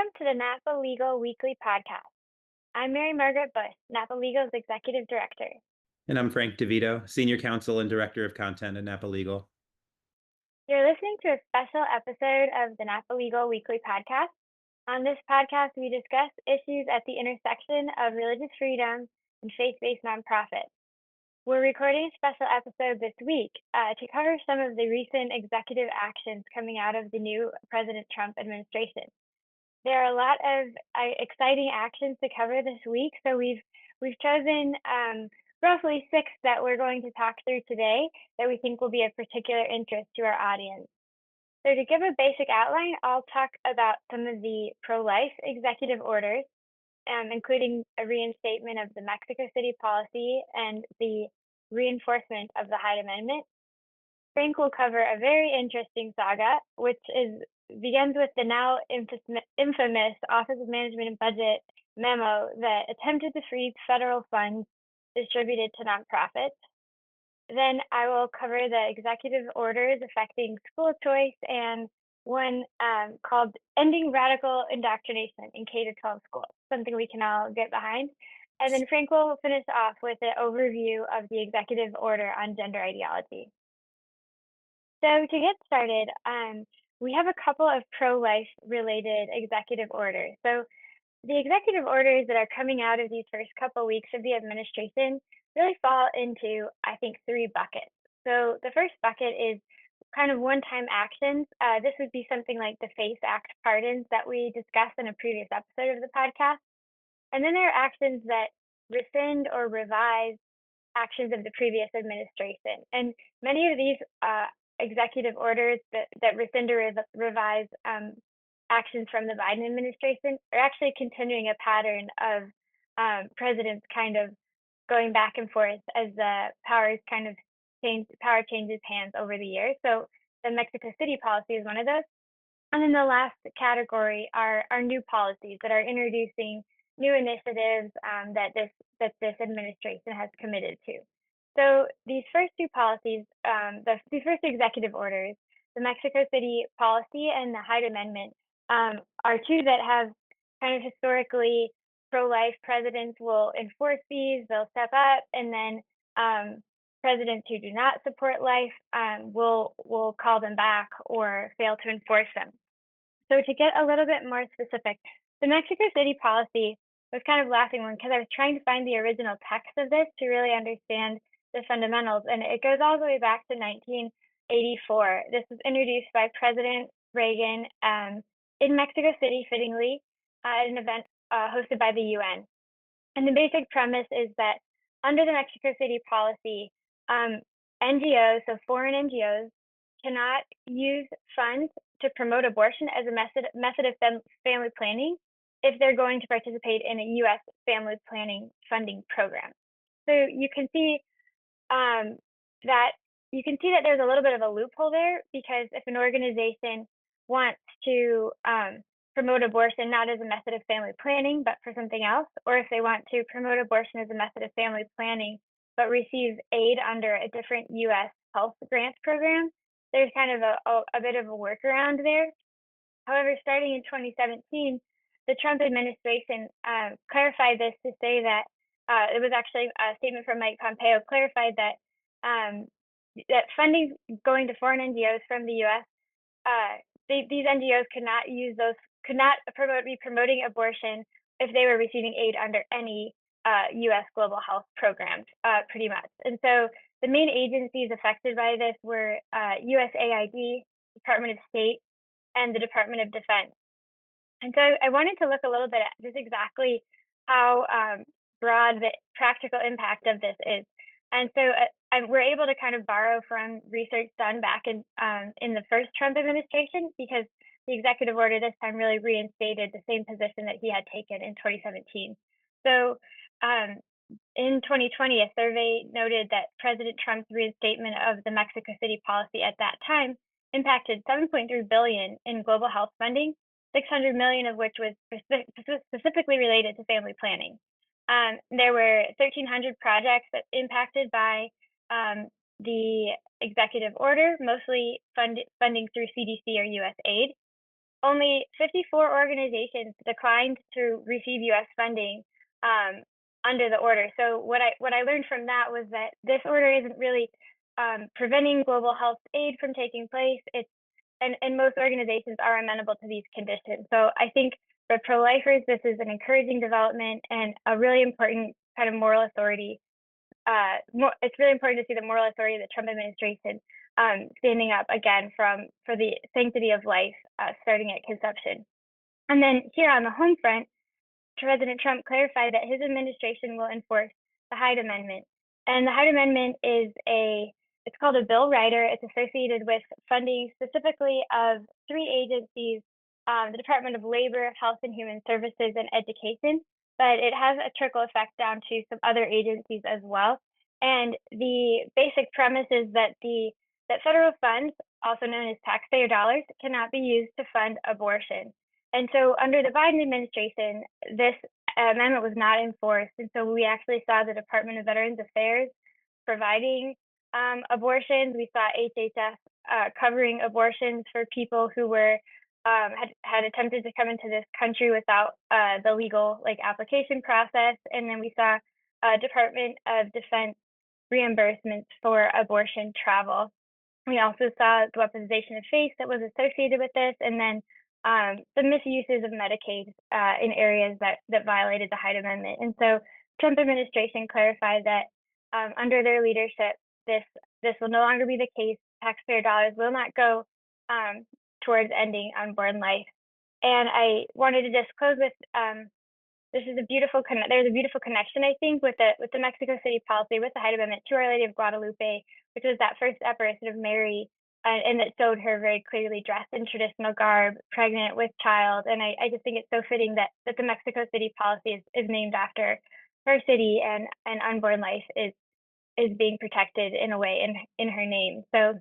Welcome to the Napa Legal Weekly Podcast. I'm Mary Margaret Bush, Napa Legal's Executive Director. And I'm Frank DeVito, Senior Counsel and Director of Content at Napa Legal. You're listening to a special episode of the Napa Legal Weekly Podcast. On this podcast, we discuss issues at the intersection of religious freedom and faith-based nonprofits. We're recording a special episode this week to cover some of the recent executive actions coming out of the new President Trump administration. There are a lot of exciting actions to cover this week, so we've chosen roughly 6 that we're going to talk through today that we think will be of particular interest to our audience. So to give a basic outline, I'll talk about some of the pro-life executive orders, including a reinstatement of the Mexico City policy and the reinforcement of the Hyde Amendment. Frank will cover a very interesting saga, which begins with the now infamous Office of Management and Budget memo that attempted to freeze federal funds distributed to nonprofits. Then I will cover the executive orders affecting school choice and one called Ending Radical Indoctrination in K-12 Schools, something we can all get behind. And then Frank will finish off with an overview of the executive order on gender ideology. So to get started, we have a couple of pro-life related executive orders. So the executive orders that are coming out of these first couple weeks of the administration really fall into, I think, 3 buckets. So the first bucket is kind of one-time actions. This would be something like the FACE Act pardons that we discussed in a previous episode of the podcast. And then there are actions that rescind or revise actions of the previous administration. And many of these executive orders that rescind or revise actions from the Biden administration are actually continuing a pattern of presidents kind of going back and forth as the power changes hands over the years. So the Mexico City policy is one of those. And then the last category are new policies that are introducing new initiatives that this administration has committed to. So these first 2 policies, these first executive orders, the Mexico City policy and the Hyde Amendment, are 2 that have kind of historically pro-life presidents will enforce these, they'll step up, and then presidents who do not support life will call them back or fail to enforce them. So to get a little bit more specific, the Mexico City policy was kind of laughing one because I was trying to find the original text of this to really understand the fundamentals, and it goes all the way back to 1984. This was introduced by President Reagan in Mexico City, fittingly, at an event hosted by the UN. And the basic premise is that under the Mexico City policy, NGOs, so foreign NGOs, cannot use funds to promote abortion as a method of family planning if they're going to participate in a U.S. family planning funding program. So you can see that there's a little bit of a loophole there, because if an organization wants to promote abortion not as a method of family planning but for something else, or if they want to promote abortion as a method of family planning but receive aid under a different U.S. health grant program, there's kind of a bit of a workaround there. However, starting in 2017, the Trump administration clarified this to say that it was actually a statement from Mike Pompeo clarified that that funding going to foreign NGOs from the U.S. These NGOs could not be promoting abortion if they were receiving aid under any U.S. global health programs, pretty much. And so the main agencies affected by this were USAID, Department of State, and the Department of Defense. And so I wanted to look a little bit at just exactly how broad the practical impact of this is. And so we're able to kind of borrow from research done back in the first Trump administration, because the executive order this time really reinstated the same position that he had taken in 2017. So in 2020, a survey noted that President Trump's reinstatement of the Mexico City policy at that time impacted $7.3 billion in global health funding, $600 million of which was specifically related to family planning. There were 1,300 projects that impacted by the executive order, mostly funding through CDC or US aid. only 54 organizations declined to receive U.S. funding under the order. So what I learned from that was that this order isn't really preventing global health aid from taking place. And most organizations are amenable to these conditions. So I think for pro-lifers, this is an encouraging development and a really important kind of moral authority. It's really important to see the moral authority of the Trump administration standing up again for the sanctity of life, starting at conception. And then here on the home front, President Trump clarified that his administration will enforce the Hyde Amendment. And the Hyde Amendment it's called a bill rider. It's associated with funding specifically of three agencies, the Department of Labor, Health and Human Services, and Education. But it has a trickle effect down to some other agencies as well. And the basic premise is that that federal funds, also known as taxpayer dollars, cannot be used to fund abortion. And so under the Biden administration, this amendment was not enforced. And so we actually saw the Department of Veterans Affairs providing abortions. We saw HHS covering abortions for people who were had attempted to come into this country without the legal application process. And then we saw Department of Defense reimbursements for abortion travel. We also saw the weaponization of faith that was associated with this, and then the misuses of Medicaid in areas that violated the Hyde Amendment. And so Trump administration clarified that under their leadership, this will no longer be the case. Taxpayer dollars will not go towards ending unborn life. And I wanted to just close with there's a beautiful connection, I think, with the Mexico City policy, with the Hyde Amendment, to Our Lady of Guadalupe, which was that first apparition of Mary, and that showed her very clearly dressed in traditional garb, pregnant with child. And I just think it's so fitting that the Mexico City policy is named after her city, and unborn life is being protected in a way in her name. So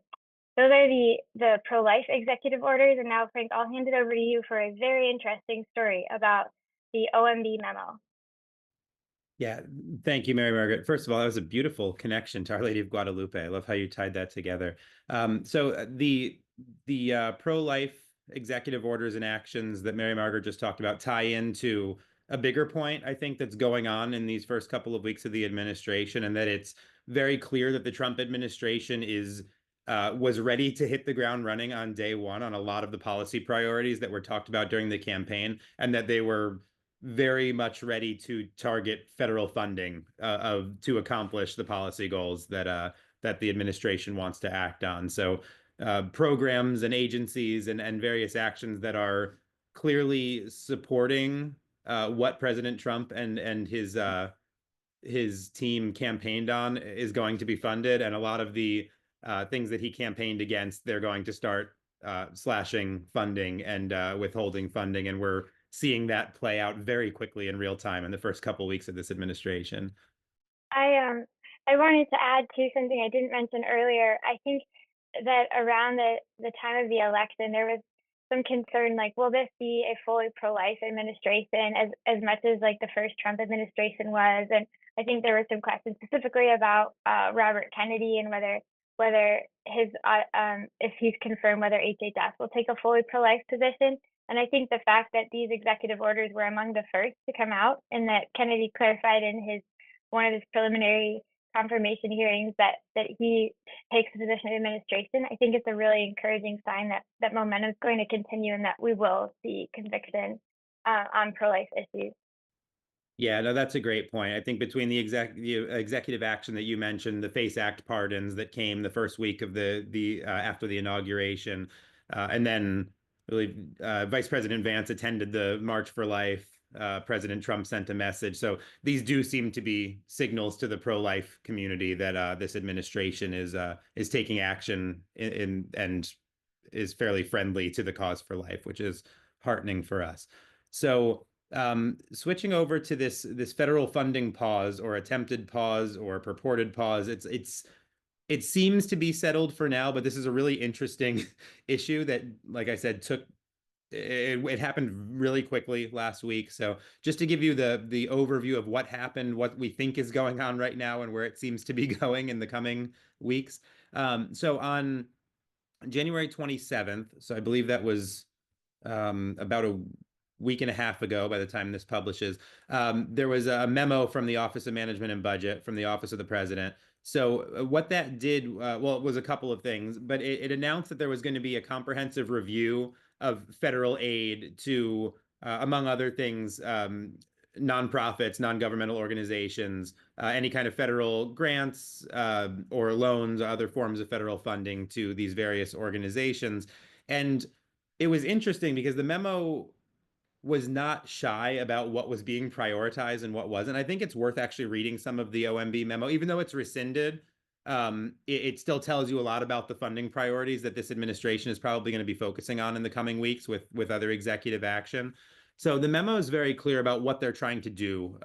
those are the pro-life executive orders. And now, Frank, I'll hand it over to you for a very interesting story about the OMB memo. Yeah, thank you, Mary Margaret. First of all, that was a beautiful connection to Our Lady of Guadalupe. I love how you tied that together. So the pro-life executive orders and actions that Mary Margaret just talked about tie into a bigger point, I think, that's going on in these first couple of weeks of the administration, and that it's very clear that the Trump administration was ready to hit the ground running on day one on a lot of the policy priorities that were talked about during the campaign, and that they were very much ready to target federal funding to accomplish the policy goals that the administration wants to act on. So programs and agencies and various actions that are clearly supporting what President Trump and his team campaigned on is going to be funded, and a lot of the things that he campaigned against, they're going to start slashing funding and withholding funding, and we're seeing that play out very quickly in real time in the first couple of weeks of this administration. I wanted to add to something I didn't mention earlier. I think that around the time of the election, there was some concern, like, will this be a fully pro-life administration as much as like the first Trump administration was? And I think there were some questions specifically about Robert Kennedy and whether his if he's confirmed whether HHS will take a fully pro-life position. And I think the fact that these executive orders were among the first to come out, and that Kennedy clarified in one of his preliminary confirmation hearings that he takes the position of administration, I think it's a really encouraging sign that momentum is going to continue, and that we will see conviction on pro-life issues. Yeah, no, that's a great point. I think between the executive action that you mentioned, the FACE Act pardons that came the first week of the after the inauguration, and then really Vice President Vance attended the March for Life. President Trump sent a message. So these do seem to be signals to the pro-life community that this administration is taking action and is fairly friendly to the cause for life, which is heartening for us. So switching over to this federal funding pause, or attempted pause, or purported pause, it seems to be settled for now, but this is a really interesting issue that, like I said, it happened really quickly last week. So just to give you the overview of what happened, what we think is going on right now, and where it seems to be going in the coming weeks. So on January 27th, so I believe that was about a week and a half ago, by the time this publishes, there was a memo from the Office of Management and Budget, from the Office of the President. So what that did, well, it was a couple of things, but it announced that there was going to be a comprehensive review of federal aid to, among other things, nonprofits, non-governmental organizations, any kind of federal grants or loans, other forms of federal funding to these various organizations. And it was interesting because the memo was not shy about what was being prioritized and what wasn't. I think it's worth actually reading some of the OMB memo, even though it's rescinded. It still tells you a lot about the funding priorities that this administration is probably going to be focusing on in the coming weeks with other executive action. So the memo is very clear about what they're trying to do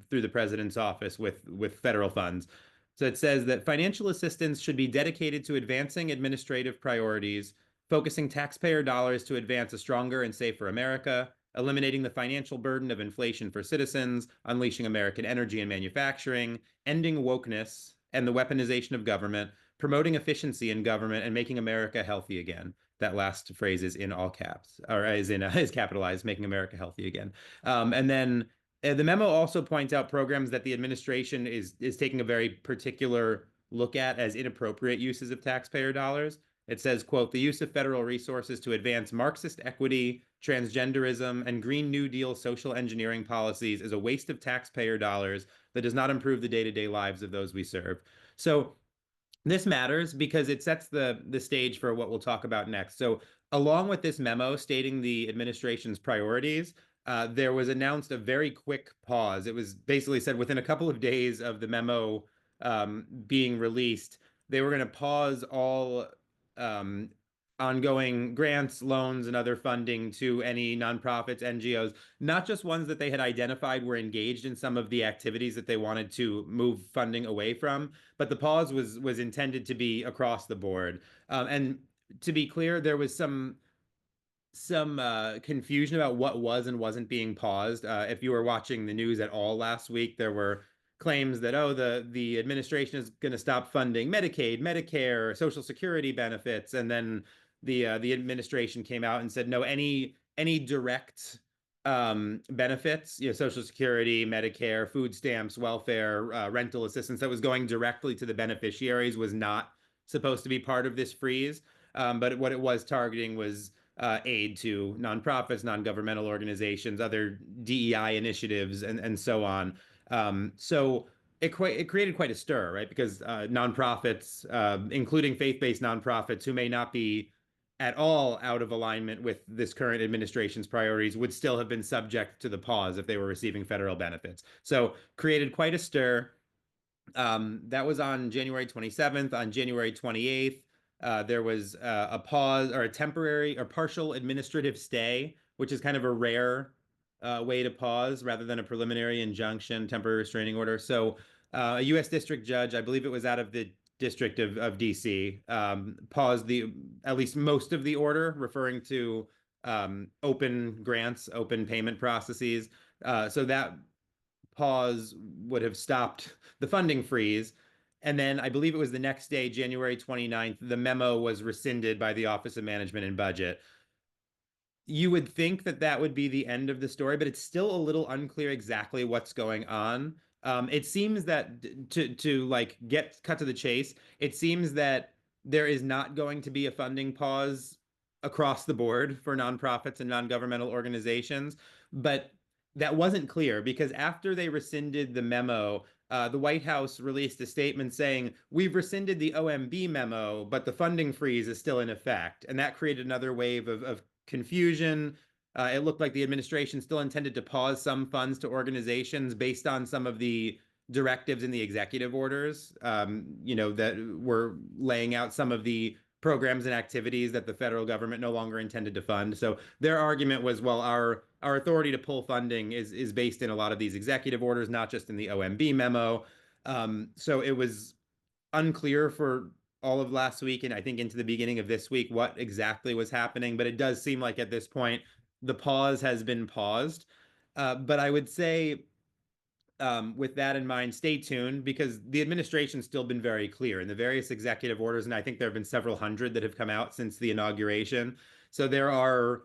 through the president's office with federal funds. So it says that financial assistance should be dedicated to advancing administrative priorities, focusing taxpayer dollars to advance a stronger and safer America, eliminating the financial burden of inflation for citizens, unleashing American energy and manufacturing, ending wokeness and the weaponization of government, promoting efficiency in government, and making America healthy again. That last phrase is in all caps, or is capitalized, making America healthy again. And then the memo also points out programs that the administration is taking a very particular look at as inappropriate uses of taxpayer dollars. It says, quote, the use of federal resources to advance Marxist equity, transgenderism, and Green New Deal social engineering policies is a waste of taxpayer dollars that does not improve the day-to-day lives of those we serve. So this matters because it sets the stage for what we'll talk about next. So along with this memo stating the administration's priorities, there was announced a very quick pause. It was basically said within a couple of days of the memo being released, they were going to pause all um, ongoing grants, loans, and other funding to any nonprofits, NGOs, not just ones that they had identified were engaged in some of the activities that they wanted to move funding away from, but the pause was intended to be across the board. And to be clear, there was some confusion about what was and wasn't being paused. If you were watching the news at all last week, there were claims that, oh, the administration is going to stop funding Medicaid, Medicare, Social Security benefits, and then the administration came out and said no, any direct benefits, Social Security, Medicare, food stamps, welfare, rental assistance that was going directly to the beneficiaries was not supposed to be part of this freeze. But what it was targeting was aid to nonprofits, non-governmental organizations, other DEI initiatives, and so on. So it created quite a stir, right? Because nonprofits, including faith-based nonprofits who may not be at all out of alignment with this current administration's priorities, would still have been subject to the pause if they were receiving federal benefits. So created quite a stir. That was on January 27th. On January 28th, there was a pause or a temporary or partial administrative stay, which is kind of a rare way to pause rather than a preliminary injunction, temporary restraining order. So a U.S. district judge, I believe it was out of the District of D.C., paused at least most of the order, referring to open grants, open payment processes. So that pause would have stopped the funding freeze. And then I believe it was the next day, January 29th, the memo was rescinded by the Office of Management and Budget. You would think that that would be the end of the story, but it's still a little unclear exactly what's going on. It seems that to like get cut to the chase, it seems that there is not going to be a funding pause across the board for nonprofits and non-governmental organizations, but that wasn't clear because after they rescinded the memo, the White House released a statement saying, we've rescinded the OMB memo, but the funding freeze is still in effect. And that created another wave of confusion. It looked like the administration still intended to pause some funds to organizations based on some of the directives in the executive orders, that were laying out some of the programs and activities that the federal government no longer intended to fund. So their argument was, well, our authority to pull funding is based in a lot of these executive orders, not just in the OMB memo. So it was unclear for all of last week and I think into the beginning of this week what exactly was happening. But it does seem like at this point the pause has been paused. But I would say, with that in mind, stay tuned because the administration's still been very clear in the various executive orders, and I think there have been several hundred that have come out since the inauguration. So there are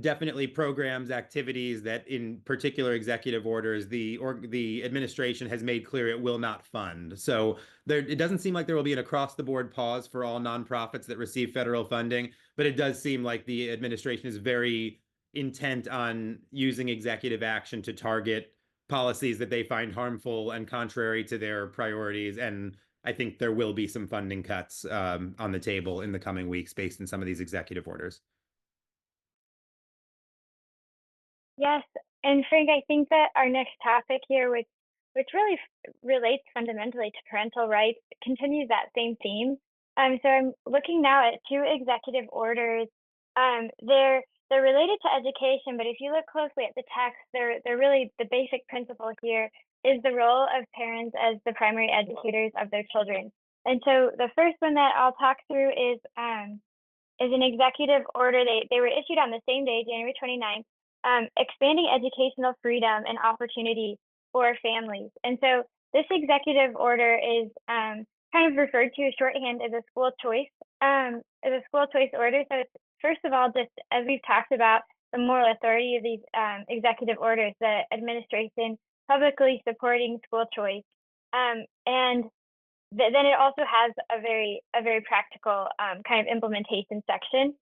definitely programs, activities that in particular executive orders, the administration has made clear it will not fund. So it doesn't seem like there will be an across the board pause for all nonprofits that receive federal funding, but it does seem like the administration is very intent on using executive action to target policies that they find harmful and contrary to their priorities. And I think there will be some funding cuts on the table in the coming weeks based on some of these executive orders. Yes, and Frank, I think that our next topic here, which really relates fundamentally to parental rights, continues that same theme. So I'm looking now at two executive orders. They're related to education, but if you look closely at the text, they're really the basic principle here is the role of parents as the primary educators of their children. And so the first one that I'll talk through is an executive order. They were issued on the same day, January 29th, expanding educational freedom and opportunity for families. And so this executive order is kind of referred to as shorthand as a school choice order. So it's, first of all, just as we've talked about the moral authority of these executive orders, the administration publicly supporting school choice, and then it also has a very practical kind of implementation section.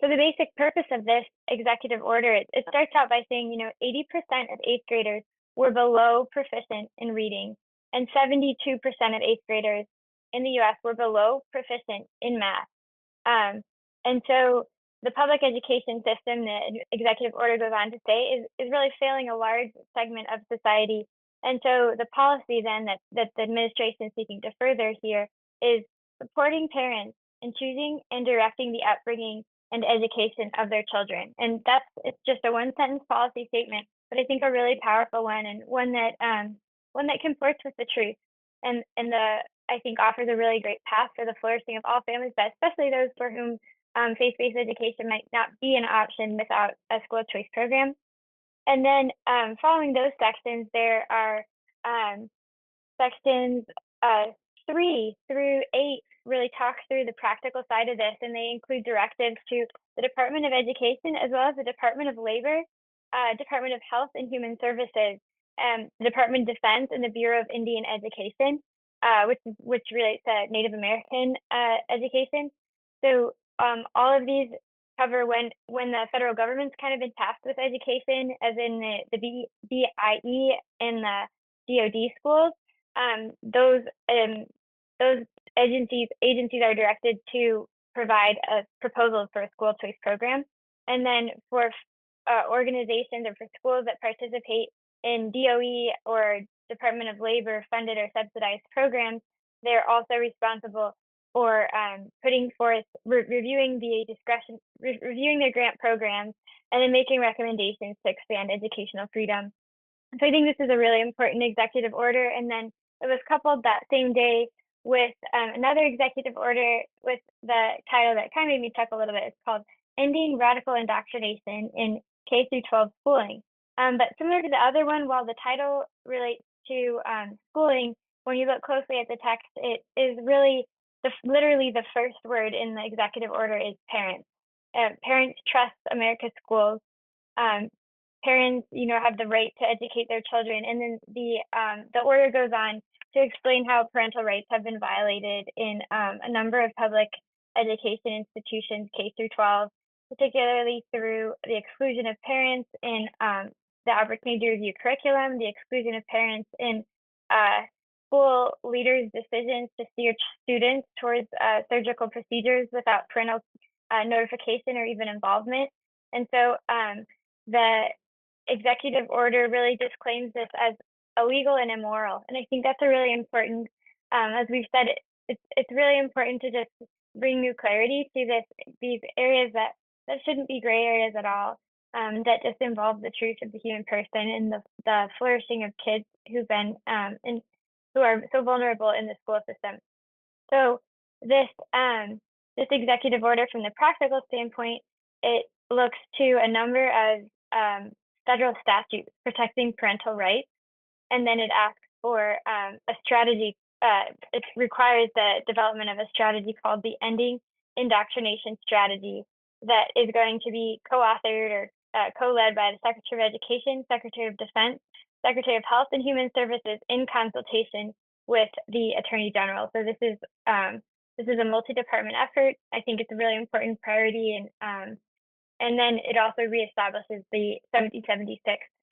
So the basic purpose of this executive order, it starts out by saying, 80% of eighth graders were below proficient in reading, and 72% of eighth graders in the U.S. were below proficient in math. And so the public education system, the executive order goes on to say, is really failing a large segment of society. And so the policy then that the administration is seeking to further here is supporting parents in choosing and directing the upbringing and education of their children. And it's just a one sentence policy statement, but I think a really powerful one, and one that comports with the truth, and I think offers a really great path for the flourishing of all families, but especially those for whom faith-based education might not be an option without a school choice program. And then following those sections, there are sections 3 through 8 really talk through the practical side of this, and they include directives to the Department of Education as well as the Department of Labor, Department of Health and Human Services, the Department of Defense, and the Bureau of Indian Education, which relates to Native American education. So all of these cover when the federal government's kind of been tasked with education, as in the BIE and the DoD schools. Those agencies are directed to provide a proposal for a school choice program, and then for organizations or for schools that participate in DOE or Department of Labor funded or subsidized programs, they're also responsible for putting forth reviewing their grant programs, and then making recommendations to expand educational freedom. So I think this is a really important executive order. And then it was coupled that same day with another executive order with the title that kind of made me chuckle a little bit. It's called Ending Radical Indoctrination in K through 12 Schooling. But similar to the other one, while the title relates to schooling, when you look closely at the text, it is really literally the first word in the executive order is parents. Parents trust America's schools. Parents, have the right to educate their children. And then the order goes on to explain how parental rights have been violated in a number of public education institutions, K through 12, particularly through the exclusion of parents in the opportunity to review curriculum, the exclusion of parents in school leaders' decisions to steer students towards surgical procedures without parental notification or even involvement. And so the executive order really just claims this as illegal and immoral. And I think that's a really important, as we've said, it's really important to just bring new clarity to these areas that shouldn't be gray areas at all, that just involve the truth of the human person and the flourishing of kids who've been who are so vulnerable in the school system. So this executive order, from the practical standpoint, it looks to a number of federal statutes protecting parental rights, and then it asks for a strategy. It requires the development of a strategy called the Ending Indoctrination Strategy, that is going to be co-authored or co-led by the Secretary of Education, Secretary of Defense, Secretary of Health and Human Services in consultation with the Attorney General. So this is a multi-department effort. I think it's a really important priority, and then it also reestablishes the 1776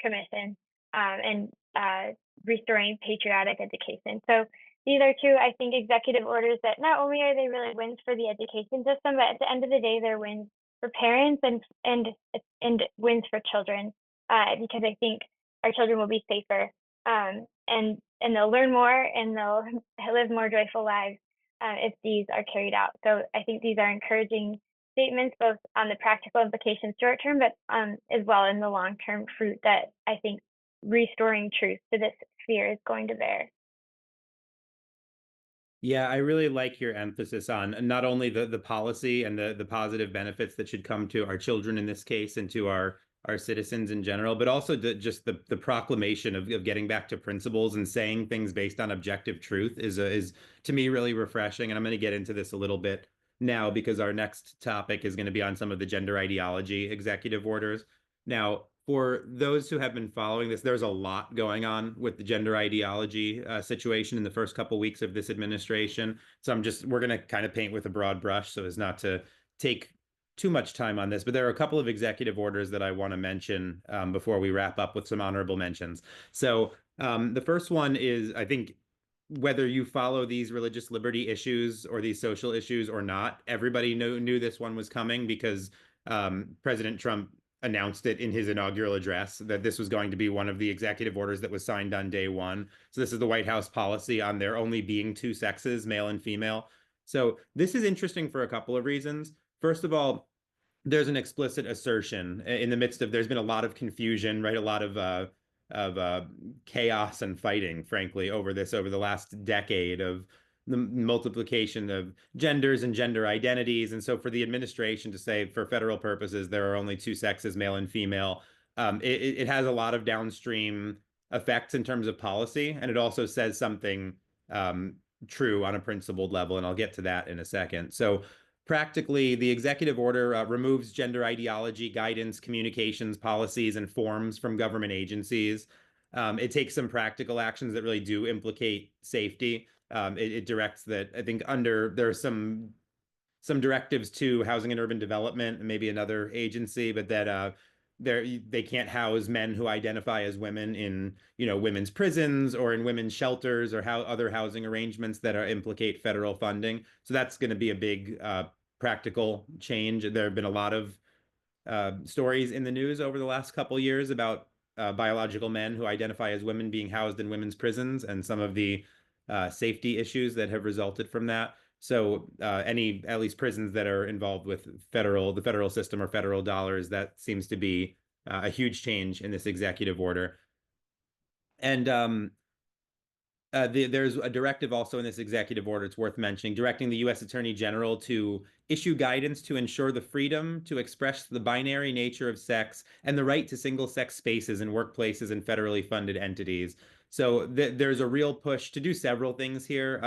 Commission and restoring patriotic education. So these are two, I think, executive orders that not only are they really wins for the education system, but at the end of the day, they're wins for parents and wins for children, because I think our children will be safer, and they'll learn more and they'll live more joyful lives if these are carried out. So I think these are encouraging statements, both on the practical implications short term, but as well in the long term fruit that I think restoring truth to this sphere is going to bear. Yeah, I really like your emphasis on not only the policy and the positive benefits that should come to our children in this case and to our citizens in general, but also just the proclamation of getting back to principles and saying things based on objective truth is to me really refreshing. And I'm going to get into this a little bit now because our next topic is going to be on some of the gender ideology executive orders. Now, for those who have been following this, there's a lot going on with the gender ideology situation in the first couple weeks of this administration. So we're going to kind of paint with a broad brush so as not to take too much time on this. But there are a couple of executive orders that I want to mention before we wrap up with some honorable mentions. So the first one is, I think, whether you follow these religious liberty issues or these social issues or not, everybody knew this one was coming because President Trump announced it in his inaugural address that this was going to be one of the executive orders that was signed on day one. So this is the White House policy on there only being two sexes, male and female. So this is interesting for a couple of reasons. First of all, there's an explicit assertion in the midst of there's been a lot of confusion, right? A lot of chaos and fighting, frankly, over the last decade of the multiplication of genders and gender identities. And so for the administration to say for federal purposes, there are only two sexes, male and female, it has a lot of downstream effects in terms of policy. And it also says something true on a principled level. And I'll get to that in a second. So practically, the executive order removes gender ideology, guidance, communications, policies, and forms from government agencies. It takes some practical actions that really do implicate safety. It directs that I think there are some directives to housing and urban development and maybe another agency, but that they can't house men who identify as women in women's prisons or in women's shelters or other housing arrangements that implicate federal funding. So that's going to be a big practical change. There have been a lot of stories in the news over the last couple of years about biological men who identify as women being housed in women's prisons and some of the safety issues that have resulted from that. So at least prisons that are involved with the federal system or federal dollars, that seems to be a huge change in this executive order. And there's a directive also in this executive order, it's worth mentioning, directing the U.S. Attorney General to issue guidance to ensure the freedom to express the binary nature of sex and the right to single-sex spaces in workplaces and federally funded entities. So there's a real push to do several things here.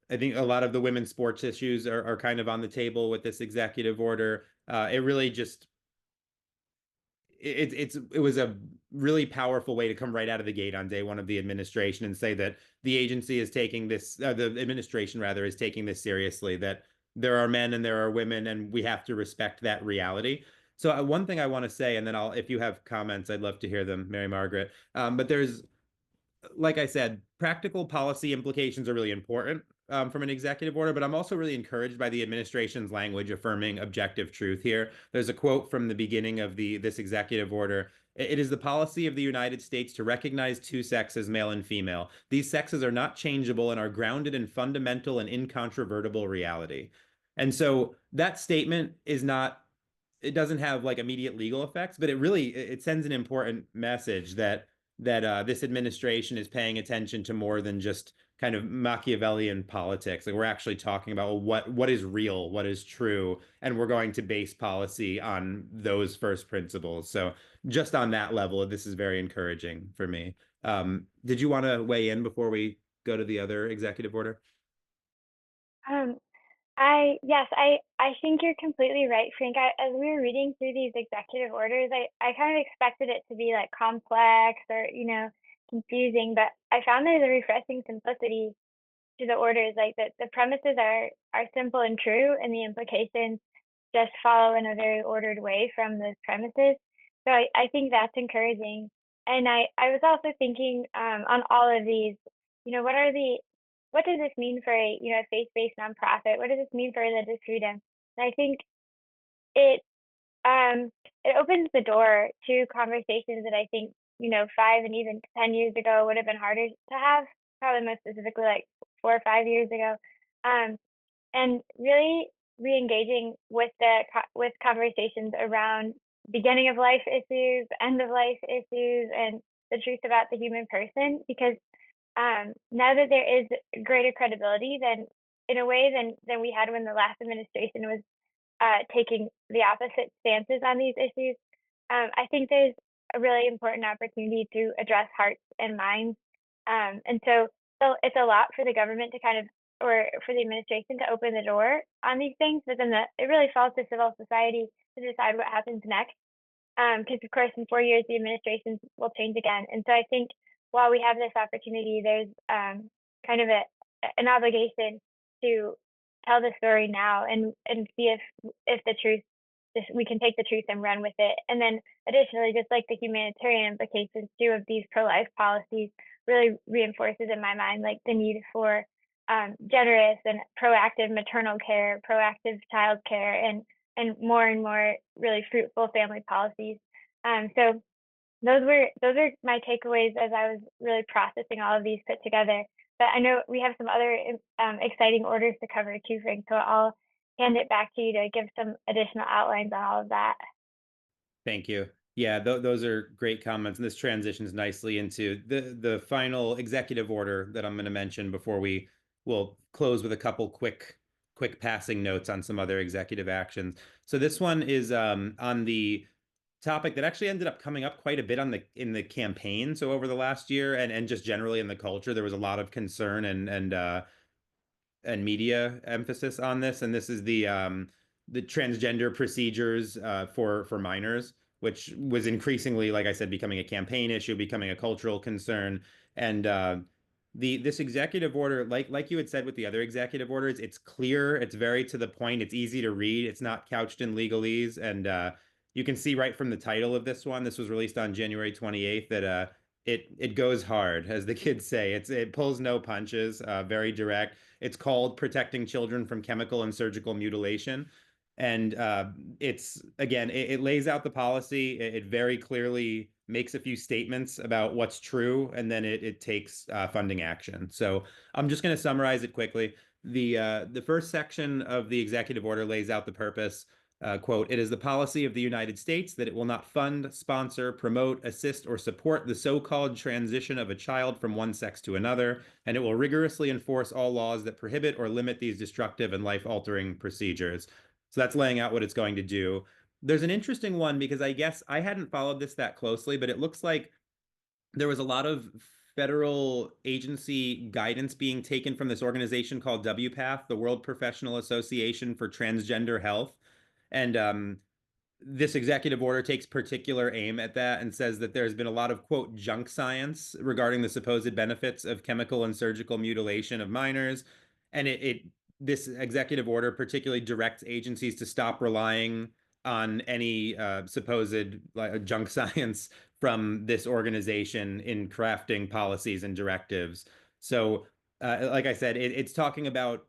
I think a lot of the women's sports issues are kind of on the table with this executive order. It really just it was a really powerful way to come right out of the gate on day one of the administration and say that the agency is taking this, the administration rather, is taking this seriously, that there are men and there are women and we have to respect that reality. So one thing I want to say, and then if you have comments, I'd love to hear them, Mary Margaret. But there's, like I said, practical policy implications are really important from an executive order, but I'm also really encouraged by the administration's language affirming objective truth here. There's a quote from the beginning of this executive order. It is the policy of the United States to recognize two sexes, male and female. These sexes are not changeable and are grounded in fundamental and incontrovertible reality. And so that statement it doesn't have like immediate legal effects, but it sends an important message that this administration is paying attention to more than just kind of Machiavellian politics. Like we're actually talking about what is real, what is true, and we're going to base policy on those first principles. So just on that level, this is very encouraging for me. Did you want to weigh in before we go to the other executive order? Um, Yes, I think you're completely right, Frank. As we were reading through these executive orders, I kind of expected it to be like complex or, confusing, but I found there's a refreshing simplicity to the orders, like the premises are simple and true, and the implications just follow in a very ordered way from those premises. So I think that's encouraging. And I was also thinking on all of these, what does this mean for a faith-based nonprofit? What does this mean for religious freedom? And I think it it opens the door to conversations that I think 5 and even 10 years ago would have been harder to have. Probably most specifically like 4 or 5 years ago. Um, and really re-engaging with with conversations around beginning of life issues, end of life issues, and the truth about the human person. Because now that there is greater credibility than in a way than we had when the last administration was taking the opposite stances on these issues, I think there's a really important opportunity to address hearts and minds. And so it's a lot for the government to kind of, or for the administration to open the door on these things, but then it really falls to civil society to decide what happens next. Because of course, in 4 years, the administrations will change again. And so I think while we have this opportunity, there's kind of an obligation to tell the story now and see if the truth, if we can take the truth and run with it. And then additionally, just like the humanitarian implications too of these pro-life policies really reinforces in my mind like the need for generous and proactive maternal care, proactive child care, and more really fruitful family policies. So those are my takeaways as I was really processing all of these put together. But I know we have some other exciting orders to cover too, Frank. So I'll hand it back to you to give some additional outlines on all of that. Thank you. Yeah, those are great comments, and this transitions nicely into the final executive order that I'm going to mention before we will close with a couple quick passing notes on some other executive actions. So this one is on the topic that actually ended up coming up quite a bit on the in the campaign. So over the last year and just generally in the culture, there was a lot of concern and media emphasis on this, and this is the transgender procedures for minors, which was increasingly, like I said, becoming a campaign issue, becoming a cultural concern, and the this executive order, like you had said with the other executive orders, it's clear, it's very to the point, it's easy to read, it's not couched in legalese, and you can see right from the title of this one. This was released on January 28th that it goes hard, as the kids say. It pulls no punches, very direct. It's called Protecting Children from Chemical and Surgical Mutilation. And it's, again, it lays out the policy. It very clearly makes a few statements about what's true, and then it takes funding action. So I'm just going to summarize it quickly. The first section of the executive order lays out the purpose. Quote, it is the policy of the United States that it will not fund, sponsor, promote, assist, or support the so-called transition of a child from one sex to another, and it will rigorously enforce all laws that prohibit or limit these destructive and life-altering procedures. So that's laying out what it's going to do. There's an interesting one because I guess I hadn't followed this that closely, but it looks like there was a lot of federal agency guidance being taken from this organization called WPATH, the World Professional Association for Transgender Health. And this executive order takes particular aim at that and says that there's been a lot of, quote, junk science regarding the supposed benefits of chemical and surgical mutilation of minors. And this executive order particularly directs agencies to stop relying on any supposed junk science from this organization in crafting policies and directives. So, like I said, it's talking about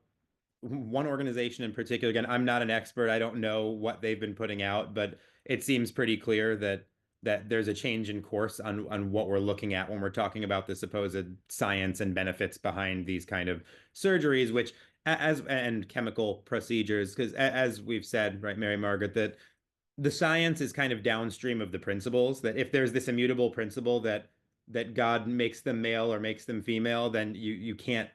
one organization in particular. Again, I'm not an expert. I don't know what they've been putting out, but it seems pretty clear that there's a change in course on what we're looking at when we're talking about the supposed science and benefits behind these kind of surgeries, which as and chemical procedures, because as we've said, right, Mary Margaret, that the science is kind of downstream of the principles, that if there's this immutable principle that God makes them male or makes them female, then you can't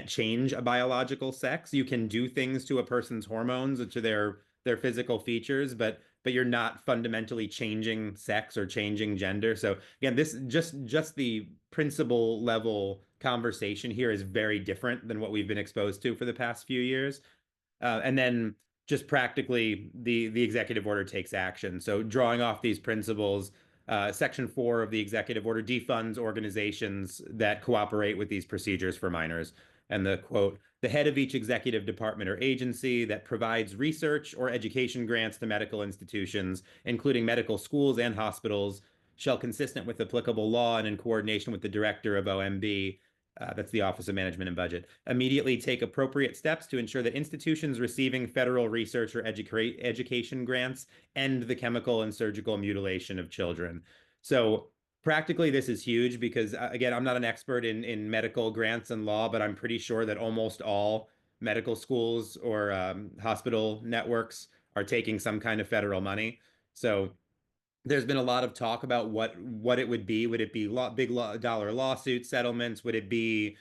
change a biological sex. You can do things to a person's hormones or to their physical features, but you're not fundamentally changing sex or changing gender. So again, this just the principle level conversation here is very different than what we've been exposed to for the past few years. And then just practically the executive order takes action. So drawing off these principles, Section 4 of the executive order defunds organizations that cooperate with these procedures for minors. And the quote, the head of each executive department or agency that provides research or education grants to medical institutions, including medical schools and hospitals, shall, consistent with applicable law and in coordination with the director of OMB, that's the Office of Management and Budget, immediately take appropriate steps to ensure that institutions receiving federal research or education grants end the chemical and surgical mutilation of children. So practically, this is huge because, again, I'm not an expert in medical grants and law, but I'm pretty sure that almost all medical schools or hospital networks are taking some kind of federal money. So there's been a lot of talk about what it would be. Would it be big dollar lawsuit settlements? Would it be,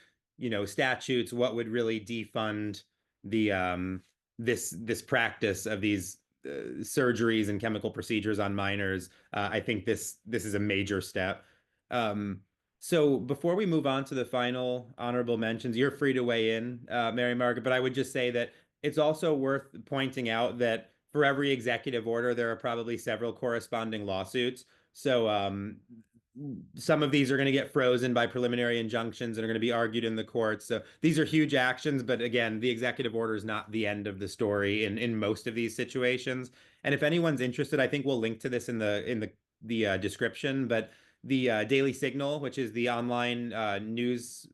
statutes? What would really defund the this practice of these surgeries and chemical procedures on minors? I think this is a major step. Um, so before we move on to the final honorable mentions, you're free to weigh in, Mary Margaret, but I would just say that it's also worth pointing out that for every executive order, there are probably several corresponding lawsuits. So some of these are going to get frozen by preliminary injunctions and are going to be argued in the courts. So these are huge actions, but again, the executive order is not the end of the story in most of these situations. And if anyone's interested, I think we'll link to this in the description. But the Daily Signal, which is the online news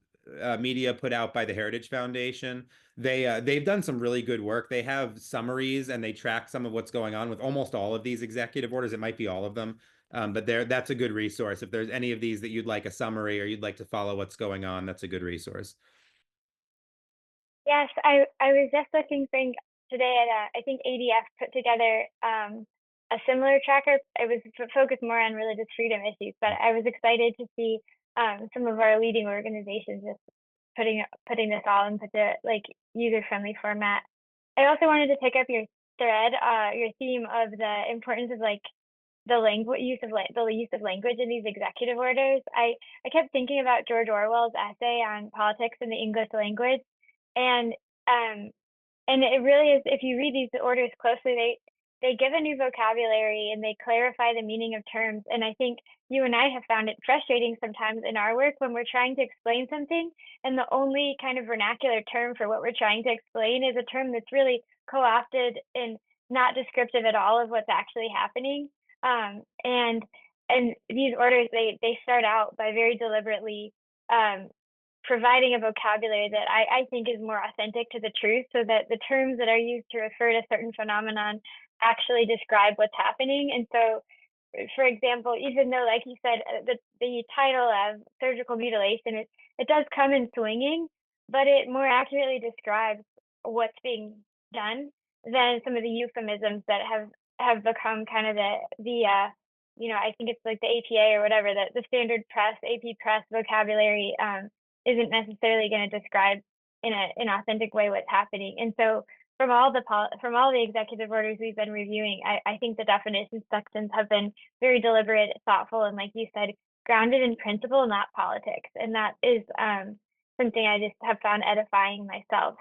media put out by the Heritage Foundation, they've done some really good work. They have summaries and they track some of what's going on with almost all of these executive orders. It might be all of them, but that's a good resource. If there's any of these that you'd like a summary or you'd like to follow what's going on, that's a good resource. Yes, I was just looking today at I think ADF put together a similar tracker. It was focused more on religious freedom issues, but I was excited to see some of our leading organizations just putting this all in such a like user-friendly format. I also wanted to pick up your thread, your theme of the importance of like the use of language in these executive orders. I kept thinking about George Orwell's essay on politics in the English language, and um, and it really is, if you read these orders closely, they give a new vocabulary and they clarify the meaning of terms. And I think you and I have found it frustrating sometimes in our work when we're trying to explain something and the only kind of vernacular term for what we're trying to explain is a term that's really co-opted and not descriptive at all of what's actually happening. And these orders, they start out by very deliberately um, providing a vocabulary that I think is more authentic to the truth so that the terms that are used to refer to certain phenomenon actually describe what's happening. And so, for example, even though, like you said, the title of surgical mutilation, it does come in swinging, but it more accurately describes what's being done than some of the euphemisms that have become kind of I think it's like the APA or whatever, the standard press, AP press vocabulary isn't necessarily going to describe in an authentic way what's happening. And so from all the executive orders we've been reviewing, I think the definition sections have been very deliberate, thoughtful, and like you said, grounded in principle, not politics. And that is something I just have found edifying myself.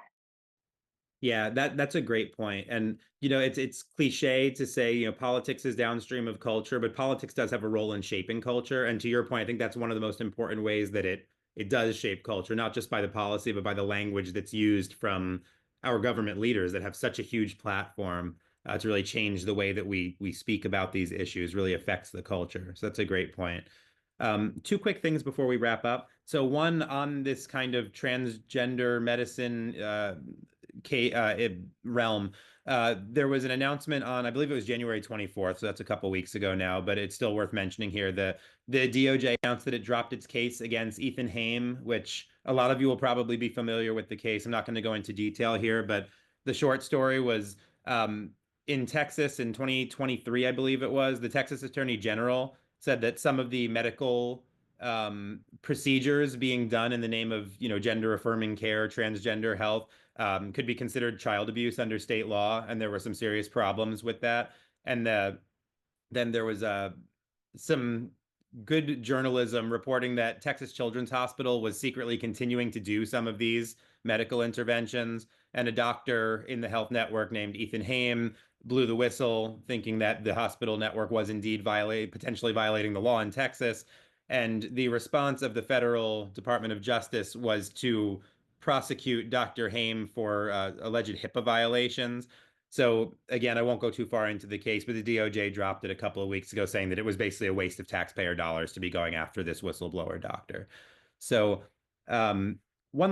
Yeah, that's a great point. And it's cliche to say, politics is downstream of culture, but politics does have a role in shaping culture. And to your point, I think that's one of the most important ways that it does shape culture, not just by the policy, but by the language that's used from our government leaders that have such a huge platform to really change the way that we speak about these issues, really affects the culture. So that's a great point. Two quick things before we wrap up. So one on this kind of transgender medicine realm. There was an announcement on, I believe it was January 24th, so that's a couple weeks ago now, but it's still worth mentioning here. The DOJ announced that it dropped its case against Eithan Haim, which a lot of you will probably be familiar with the case. I'm not going to go into detail here, but the short story was in Texas in 2023, I believe it was, the Texas Attorney General said that some of the medical procedures being done in the name of, gender affirming care, transgender health, could be considered child abuse under state law, and there were some serious problems with that. And then there was some good journalism reporting that Texas Children's Hospital was secretly continuing to do some of these medical interventions, and a doctor in the health network named Eithan Haim blew the whistle, thinking that the hospital network was indeed potentially violating the law in Texas. And the response of the federal Department of Justice was to prosecute Dr. Haim for alleged HIPAA violations. So again, I won't go too far into the case, but the DOJ dropped it a couple of weeks ago, saying that it was basically a waste of taxpayer dollars to be going after this whistleblower doctor. So one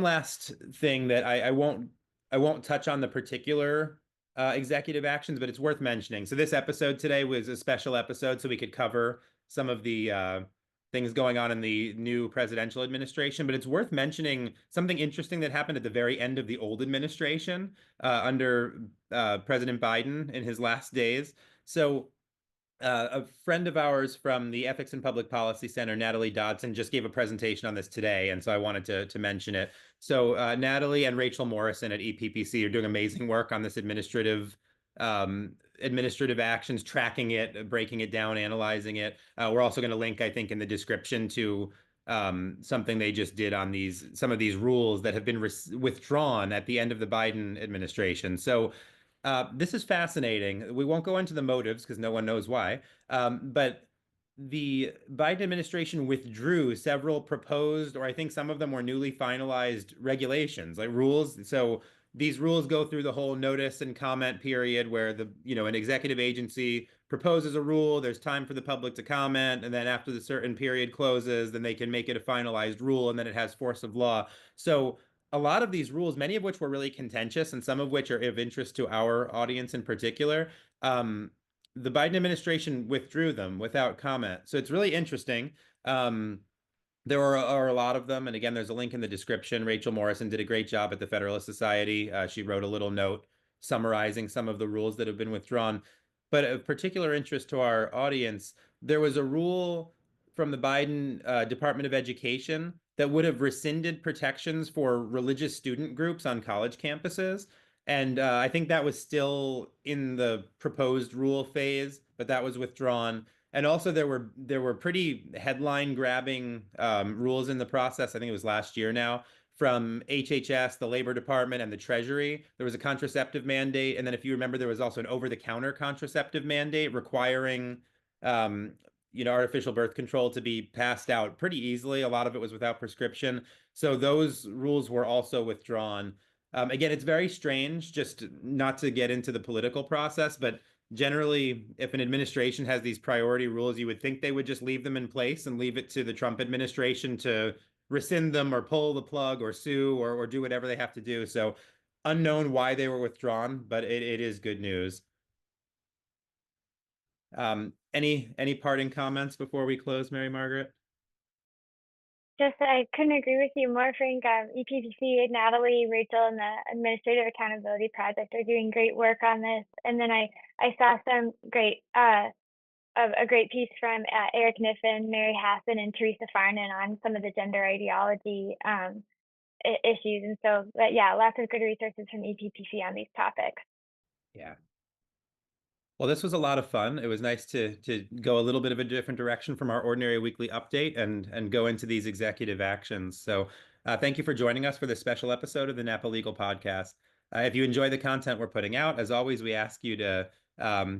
last thing that I won't touch on the particular executive actions, but it's worth mentioning. So this episode today was a special episode, so we could cover some of the things going on in the new presidential administration. But it's worth mentioning something interesting that happened at the very end of the old administration under President Biden in his last days. So a friend of ours from the Ethics and Public Policy Center, Natalie Dodson, just gave a presentation on this today, and so I wanted to mention it. So Natalie and Rachel Morrison at EPPC are doing amazing work on this administrative actions, tracking it, breaking it down, analyzing it. We're also going to link, I think, in the description to something they just did on some of these rules that have been withdrawn at the end of the Biden administration. So this is fascinating. We won't go into the motives because no one knows why. But the Biden administration withdrew several proposed, or I think some of them were newly finalized regulations, like rules. So these rules go through the whole notice and comment period where an executive agency proposes a rule, there's time for the public to comment, and then after the certain period closes, then they can make it a finalized rule, and then it has force of law. So a lot of these rules, many of which were really contentious and some of which are of interest to our audience in particular, the Biden administration withdrew them without comment. So it's really interesting. There are a lot of them. And again, there's a link in the description. Rachel Morrison did a great job at the Federalist Society. She wrote a little note summarizing some of the rules that have been withdrawn. But of particular interest to our audience, there was a rule from the Biden Department of Education that would have rescinded protections for religious student groups on college campuses. And I think that was still in the proposed rule phase, but that was withdrawn. And also there were pretty headline grabbing rules in the process. I think it was last year now, from HHS, the Labor Department, and the Treasury. There was a contraceptive mandate. And then if you remember, there was also an over-the-counter contraceptive mandate requiring artificial birth control to be passed out pretty easily. A lot of it was without prescription. So those rules were also withdrawn. Again, it's very strange, just not to get into the political process, but generally, if an administration has these priority rules, you would think they would just leave them in place and leave it to the Trump administration to rescind them or pull the plug or sue or do whatever they have to do. So unknown why they were withdrawn, but it is good news. Any parting comments before we close, Mary Margaret? Just I couldn't agree with you more, Frank. EPPC, Natalie, Rachel, and the Administrative Accountability Project are doing great work on this. And then I saw some a great piece from Eric Niffen, Mary Hassan, and Teresa Farnan on some of the gender ideology issues. And so, yeah, lots of good resources from EPPC on these topics. Yeah. Well, this was a lot of fun. It was nice to go a little bit of a different direction from our ordinary weekly update and go into these executive actions. So thank you for joining us for this special episode of the Napa Legal Podcast. If you enjoy the content we're putting out, as always, we ask you to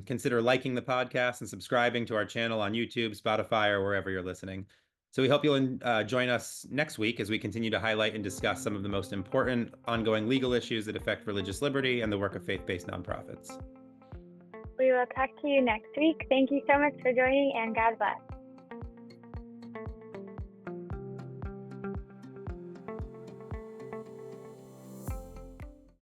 consider liking the podcast and subscribing to our channel on YouTube, Spotify, or wherever you're listening. So we hope you'll join us next week as we continue to highlight and discuss some of the most important ongoing legal issues that affect religious liberty and the work of faith-based nonprofits. We will talk to you next week. Thank you so much for joining, and God bless.